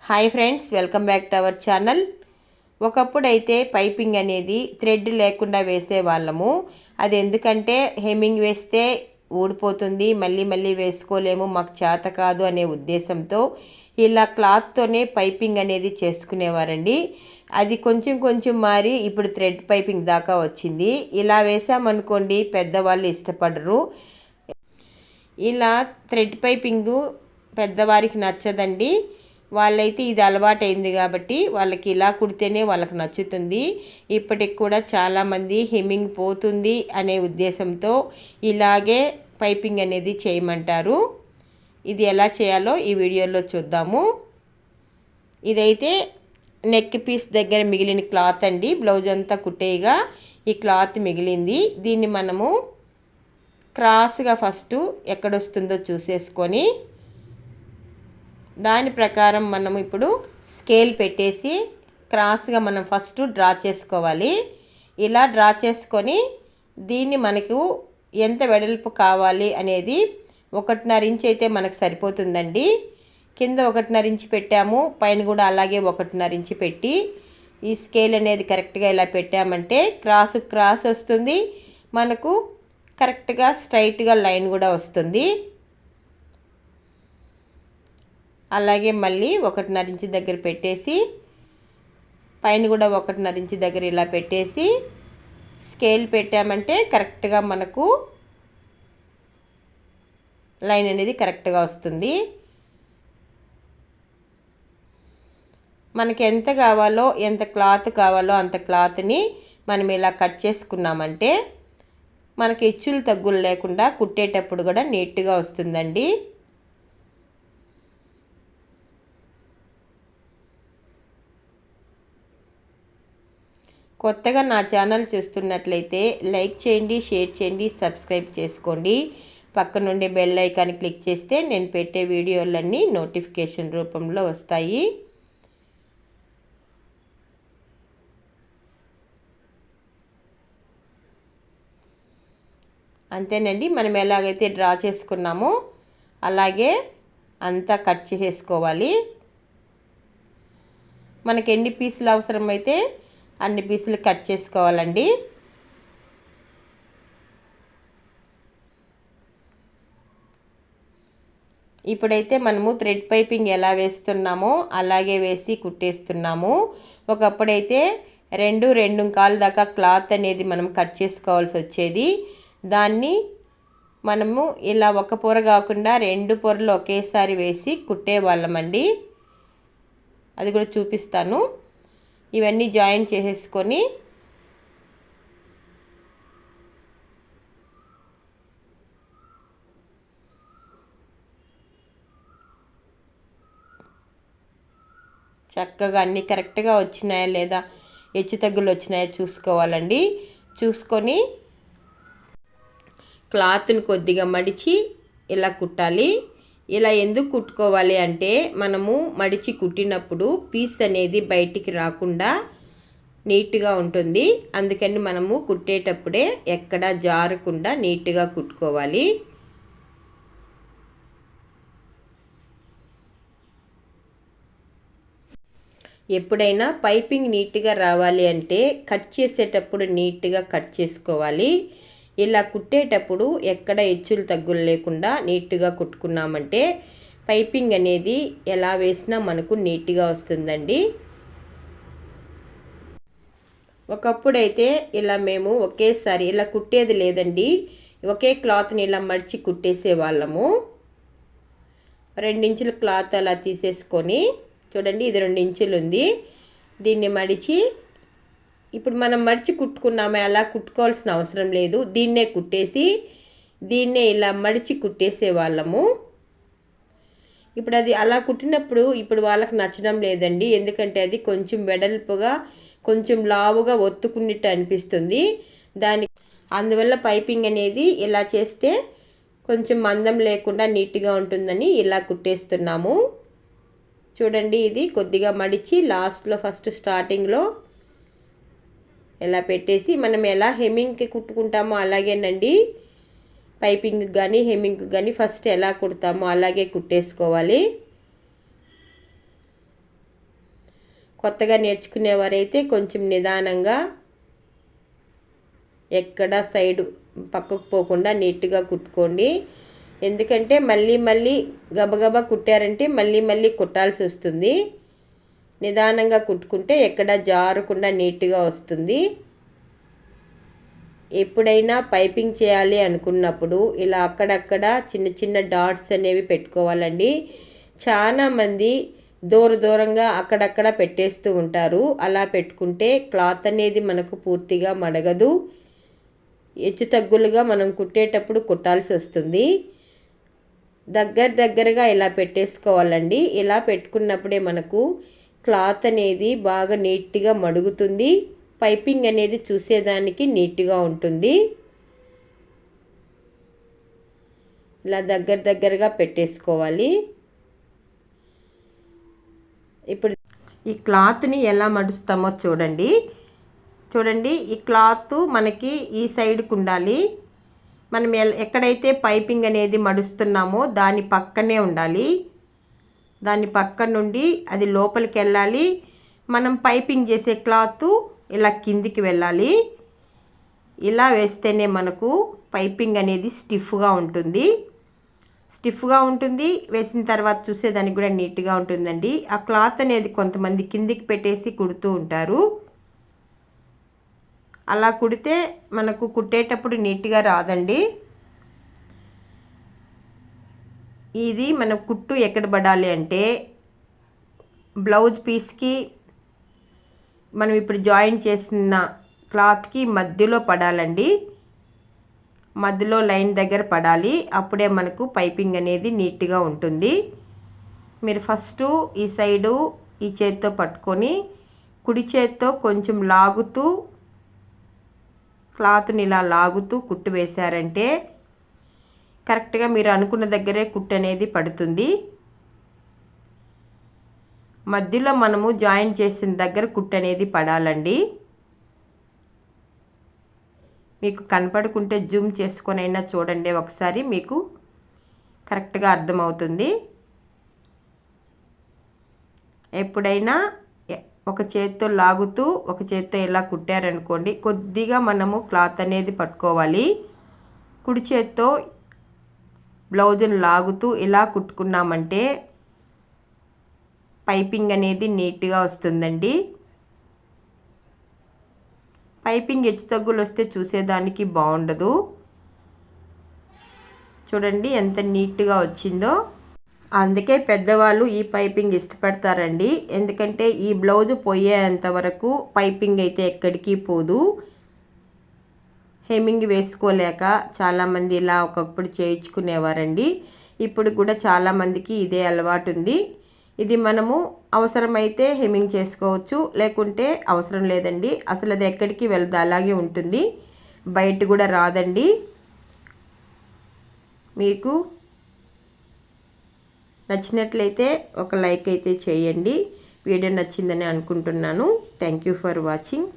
Hi friends, welcome back to our channel. ఒకప్పుడైతే piping అనేది thread లేకుండా వేసేవాళ్ళము. అది ఎందుకంటే హెమ్మింగ్ వేస్తే ఊడిపోతుంది, మళ్ళీ మళ్ళీ వేసుకోలేము, మాకు చేత కాదు అనే ఉద్దేశంతో ఇలా క్లాత్తోనే పైపింగ్ అనేది చేసుకునేవారండి. అది కొంచెం కొంచెం మారి ఇప్పుడు థ్రెడ్ పైపింగ్ దాకా వచ్చింది. ఇలా వేసామనుకోండి పెద్దవాళ్ళు ఇష్టపడరు. ఇలా థ్రెడ్ పైపింగు పెద్దవారికి నచ్చదండి. వాళ్ళైతే ఇది అలవాటైంది కాబట్టి వాళ్ళకి ఇలా కుడితేనే వాళ్ళకి నచ్చుతుంది. ఇప్పటికి కూడా చాలామంది హెమ్మింగ్ పోతుంది అనే ఉద్దేశంతో ఇలాగే పైపింగ్ అనేది చేయమంటారు. ఇది ఎలా చేయాలో ఈ వీడియోలో చూద్దాము. ఇదైతే నెక్ పీస్ దగ్గర మిగిలిన క్లాత్ అండి. బ్లౌజ్ అంతా కుట్టేయగా ఈ క్లాత్ మిగిలింది. దీన్ని మనము క్రాస్గా ఫస్ట్ ఎక్కడొస్తుందో చూసేసుకొని దాని ప్రకారం మనం ఇప్పుడు స్కేల్ పెట్టేసి క్రాస్గా మనం ఫస్ట్ డ్రా చేసుకోవాలి. ఇలా డ్రా చేసుకొని దీన్ని మనకు ఎంత వెడల్పు కావాలి అనేది 1.5 ఇంచ్ అయితే మనకు సరిపోతుందండి. కింద 1.5 ఇంచ్ పెట్టాము, పైన కూడా అలాగే 1.5 ఇంచ్ పెట్టి ఈ స్కేల్ అనేది కరెక్ట్గా ఇలా పెట్టామంటే క్రాస్ వస్తుంది, మనకు కరెక్ట్గా స్ట్రైట్గా లైన్ కూడా వస్తుంది. అలాగే మళ్ళీ 1.5 ఇంచ్ దగ్గర పెట్టేసి పైన కూడా 1.5 ఇంచ్ దగ్గర ఇలా పెట్టేసి స్కేల్ పెట్టామంటే కరెక్ట్గా మనకు లైన్ అనేది కరెక్ట్గా వస్తుంది. మనకి ఎంత కావాలో, ఎంత క్లాత్ కావాలో అంత క్లాత్ని మనం ఇలా కట్ చేసుకున్నామంటే మనకి హెచ్చులు తగ్గులు లేకుండా కుట్టేటప్పుడు కూడా నీట్గా వస్తుందండి. కొత్తగా నా ఛానల్ చూస్తున్నట్లయితే లైక్ చేయండి, షేర్ చేయండి, సబ్స్క్రైబ్ చేసుకోండి. పక్క నుండి బెల్ ఐకాన్ క్లిక్ చేస్తే నేను పెట్టే వీడియోలన్నీ నోటిఫికేషన్ రూపంలో వస్తాయి. అంతేనండి, మనం ఎలాగైతే డ్రా చేసుకున్నామో అలాగే అంతా కట్ చేసుకోవాలి. మనకి ఎన్ని పీసులు అవసరమైతే అన్ని పీసులు కట్ చేసుకోవాలండి. ఇప్పుడైతే మనము థ్రెడ్ పైపింగ్ ఎలా వేస్తున్నామో అలాగే వేసి కుట్టేస్తున్నాము. ఒకప్పుడైతే 2.25 దాకా క్లాత్ అనేది మనం కట్ చేసుకోవాల్సి వచ్చేది. దాన్ని మనము ఇలా ఒక పొర కాకుండా 2 పొరలు ఒకేసారి వేసి కుట్టేవాళ్ళమండి. అది కూడా చూపిస్తాను. ఇవన్నీ జాయిన్ చేసేసుకొని చక్కగా అన్నీ కరెక్ట్గా వచ్చినాయా లేదా, హెచ్చు తగ్గులు వచ్చినాయా చూసుకోవాలండి. చూసుకొని క్లాత్ని కొద్దిగా మడిచి ఇలా కుట్టాలి. ఇలా ఎందుకు కుట్టుకోవాలి అంటే మనము మడిచి కుట్టినప్పుడు పీస్ అనేది బయటికి రాకుండా నీట్గా ఉంటుంది. అందుకని మనము కుట్టేటప్పుడే ఎక్కడ జారకుండా నీట్గా కుట్టుకోవాలి. ఎప్పుడైనా పైపింగ్ నీట్గా రావాలి అంటే కట్ చేసేటప్పుడు నీట్గా కట్ చేసుకోవాలి. ఇలా కుట్టేటప్పుడు ఎక్కడ హెచ్చులు తగ్గులు లేకుండా నీట్గా కుట్టుకున్నామంటే పైపింగ్ అనేది ఎలా వేసినా మనకు నీట్గా వస్తుందండి. ఒకప్పుడైతే ఇలా మేము ఒకేసారి ఇలా కుట్టేది లేదండి. ఒకే క్లాత్ని ఇలా మడిచి కుట్టేసే వాళ్ళము. 2 ఇంచుల క్లాత్ అలా తీసేసుకొని చూడండి, ఇది 2 ఇంచులు ఉంది. దీన్ని మడిచి ఇప్పుడు మనం మడిచి కుట్టుకున్నామే, అలా కుట్టుకోవాల్సిన అవసరం లేదు. దీన్నే కుట్టేసి దీన్నే ఇలా మడిచి కుట్టేసే వాళ్ళము. ఇప్పుడు అది అలా కుట్టినప్పుడు ఇప్పుడు వాళ్ళకి నచ్చడం లేదండి. ఎందుకంటే అది కొంచెం వెడల్పుగా కొంచెం లావుగా ఒత్తుకున్నట్టు అనిపిస్తుంది. అందువల్ల పైపింగ్ అనేది ఇలా చేస్తే కొంచెం మందం లేకుండా నీట్గా ఉంటుందని ఇలా కుట్టేస్తున్నాము. చూడండి, ఇది కొద్దిగా మడిచి లాస్ట్లో ఫస్ట్ స్టార్టింగ్లో ఇలా పెట్టేసి మనం ఎలా హెమ్మింగ్కి కుట్టుకుంటామో అలాగేనండి పైపింగ్ కానీ హెమ్మింగ్ కానీ ఫస్ట్ ఎలా కుడతామో అలాగే కుట్టేసుకోవాలి. కొత్తగా నేర్చుకునేవారైతే కొంచెం నిదానంగా ఎక్కడ సైడు పక్కకు పోకుండా నీట్గా కుట్టుకోండి. ఎందుకంటే మళ్ళీ గబగబా కుట్టారంటే మళ్ళీ కుట్టాల్సి వస్తుంది. నిదానంగా కుట్టుకుంటే ఎక్కడ జారకుండా నీట్గా వస్తుంది. ఎప్పుడైనా పైపింగ్ చేయాలి అనుకున్నప్పుడు ఇలా అక్కడక్కడ చిన్న డాట్స్ అనేవి పెట్టుకోవాలండి. చాలామంది దూరంగా అక్కడక్కడ పెట్టేస్తూ ఉంటారు. అలా పెట్టుకుంటే క్లాత్ అనేది మనకు పూర్తిగా మడగదు. హెచ్చు తగ్గులుగా మనం కుట్టేటప్పుడు కుట్టాల్సి వస్తుంది. దగ్గరగా ఇలా పెట్టేసుకోవాలండి. ఇలా పెట్టుకున్నప్పుడే మనకు క్లాత్ అనేది బాగా నీట్గా మడుగుతుంది. పైపింగ్ అనేది చూసేదానికి నీట్గా ఉంటుంది. ఇలా దగ్గరగా పెట్టేసుకోవాలి. ఇప్పుడు ఈ క్లాత్ని ఎలా మడుస్తామో చూడండి. ఈ క్లాత్ మనకి ఈ సైడ్కి ఉండాలి. మనం ఎక్కడైతే పైపింగ్ అనేది మడుస్తున్నామో దాని పక్కనే ఉండాలి. దాని పక్క నుండి అది లోపలికి వెళ్ళాలి. మనం పైపింగ్ చేసే క్లాత్ ఇలా కిందికి వెళ్ళాలి. ఇలా వేస్తేనే మనకు పైపింగ్ అనేది స్టిఫ్గా ఉంటుంది. వేసిన తర్వాత చూసేదానికి కూడా నీట్గా ఉంటుందండి. ఆ క్లాత్ అనేది కొంతమంది కిందికి పెట్టేసి కుడుతూ ఉంటారు. అలా కుడితే మనకు కుట్టేటప్పుడు నీట్గా రాదండి. ఇది మన కుట్టు ఎక్కడ పడాలి అంటే బ్లౌజ్ పీస్కి మనం ఇప్పుడు జాయిన్ చేసిన క్లాత్కి మధ్యలో పడాలండి. మధ్యలో లైన్ దగ్గర పడాలి. అప్పుడే మనకు పైపింగ్ అనేది నీట్గా ఉంటుంది. మీరు ఫస్ట్ ఈ సైడు ఈ చేత్తో పట్టుకొని కుడి చేత్తో కొంచెం లాగుతూ క్లాత్ని ఇలా లాగుతూ కుట్టు వేశారంటే కరెక్ట్గా మీరు అనుకున్న దగ్గరే కుట్టు అనేది పడుతుంది. మధ్యలో మనము జాయిన్ చేసిన దగ్గర కుట్టు అనేది పడాలండి. మీకు కనపడుకుంటే జూమ్ చేసుకొని అయినా చూడండి ఒకసారి, మీకు కరెక్ట్గా అర్థమవుతుంది. ఎప్పుడైనా ఒక చేత్తో లాగుతూ ఒక చేత్తో ఇలా కుట్టారనుకోండి, కొద్దిగా మనము క్లాత్ అనేది పట్టుకోవాలి. కుడి చేత్తో బ్లౌజును లాగుతూ ఇలా కుట్టుకున్నామంటే పైపింగ్ అనేది నీట్గా వస్తుందండి. పైపింగ్ హెచ్చు తగ్గులు వస్తే చూసేదానికి బాగుండదు. చూడండి ఎంత నీట్గా వచ్చిందో. అందుకే పెద్దవాళ్ళు ఈ పైపింగ్ ఇష్టపడతారండి. ఎందుకంటే ఈ బ్లౌజ్ పోయేంత వరకు పైపింగ్ అయితే ఎక్కడికి పోదు. హెమ్మింగ్ వేసుకోలేక చాలామంది ఇలా ఒకప్పుడు చేయించుకునేవారండి. ఇప్పుడు కూడా చాలామందికి ఇదే అలవాటు ఉంది. ఇది మనము అవసరమైతే హెమ్మింగ్ చేసుకోవచ్చు, లేకుంటే అవసరం లేదండి. అసలు అది ఎక్కడికి వెళ్ళదు, అలాగే ఉంటుంది. బయట కూడా రాదండి. మీకు నచ్చినట్లయితే ఒక లైక్ అయితే చేయండి. వీడియో నచ్చిందని అనుకుంటున్నాను. Thank you for watching.